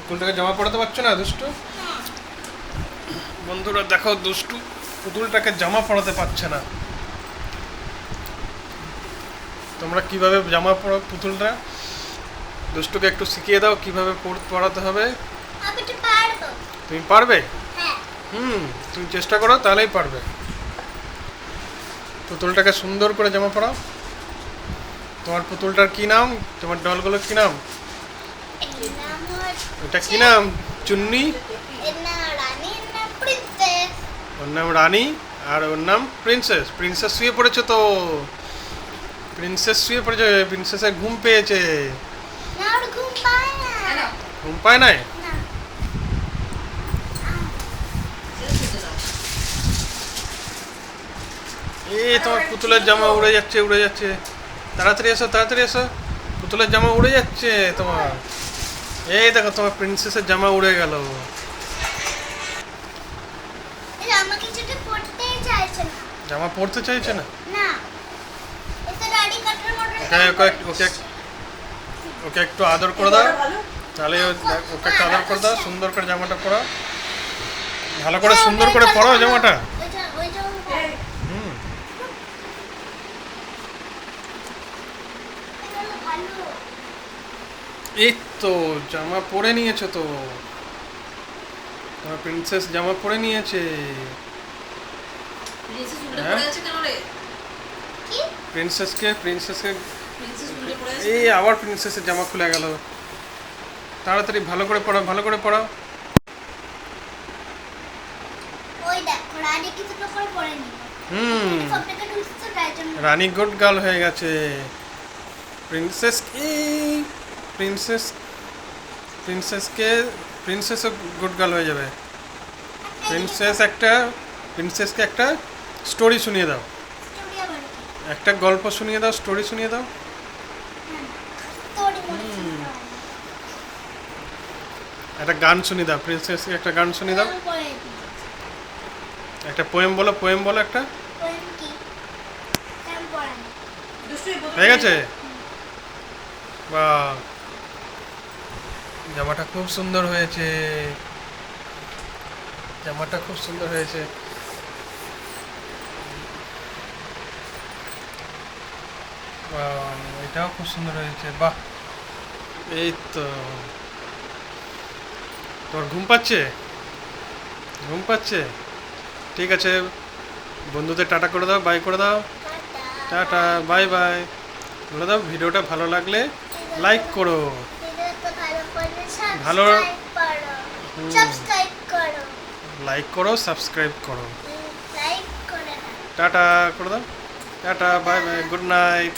পুতুলটাকে জামা পরাতে পারছো না দুষ্টু? বন্ধুরা দেখো, দুষ্টু পুতুলটাকে জামা পরাতে পারছে না। তোমরা কিভাবে জামা পরাও পুতুলটা? দুষ্টুকে একটু শিখিয়ে দাও কিভাবে পরাতে হবে। আমি তো পারবো। তুমি পারবে? হ্যাঁ। তুমি চেষ্টা করো, তাহলেই পারবে। পুতুলটাকে সুন্দর করে জামা পরাও। তোমার পুতুলটার কি নাম? তোমার ডলগুলোর কি নাম? এর নাম হচ্ছে এটা কি নাম? চুন্নি? এর নাম রানী, এর নাম প্রিন্সেস। ওর নাম রানী আর ওর নাম প্রিন্সেস। প্রিন্সেস শুয়ে পড়েছে তো। প্রিন্সেস শুয়ে পড়েছে, প্রিন্সেসের ঘুম পেয়েছে। না, ওর ঘুম পায় না। ঘুম পায় নাই? না। তোমার পুতুলের জামা উড়ে যাচ্ছে, উড়ে যাচ্ছে। তাড়াতাড়ি এসো, তাড়াতাড়ি এসো। পুতুলের জামা উড়ে যাচ্ছে তোমার। এই দেখো, তোমার প্রিন্সেসের জামা উড়ে গেল। এই আমাকে যেটা পড়তেই চাইছে না। জামা পরতে চাইছে না? না। ও তো দাড়ি কাটার মতন ওকে একটু আদর করে দাও। তাহলে ওকে একটু আদর করে দাও, সুন্দর করে জামাটা পরাও। ভালো করে সুন্দর করে পরাও জামাটা। হুম। এই তো জামা পরে নিয়েছো তো। তোমার প্রিন্সেস জামা পরে নিয়েছে। প্রিন্সেসকে এই আবার প্রিন্সেসের জামা খুলে গেল। তাড়াতাড়ি ভালো করে পড়াও, ভালো করে পড়াও। ওই দেখো, রানী কিছু তো করে পড়েনি। সবটাকে ঢুকছে তাই জন্য। রানী গুড গার্ল হয়ে গেছে। প্রিন্সেস প্রিন্সেস প্রিন্সেসকে প্রিন্সেসও গুড গার্ল হয়ে যাবে। প্রিন্সেসকে একটা স্টোরি শুনিয়ে দাও। স্টোরি আবার কি? একটা গল্প শুনিয়ে দাও, স্টোরি শুনিয়ে দাও। স্টোরি মনে ছিল না। একটা গান শুনিয়ে দাও, প্রিন্সেসকে একটা গান শুনিয়ে দাও। আমি পড়ে দিই। একটা পোয়েম বলো একটা। পোয়েম কি? কেমন পড়ানো? হয়ে গেছে? বাহ, জামাটা খুব সুন্দর হয়েছে। জামাটা খুব সুন্দর হয়েছে। বাহ, এটাও খুব সুন্দর হয়েছে। বাহ, এই তো। তোর ঘুম পাচ্ছে? ঘুম পাচ্ছে? ঠিক আছে, বন্ধুদের টাটা করে দাও, বাই করে দাও। টাটা, বাই বাই বলে দাও। ভিডিওটা ভালো লাগলে লাইক করো। ভিডিওটা ভালো করলে ভালো সাবস্ক্রাইব করো। লাইক করো, সাবস্ক্রাইব করো। লাইক করে দাও। টাটা করে দাও। Tata, bye bye, good night.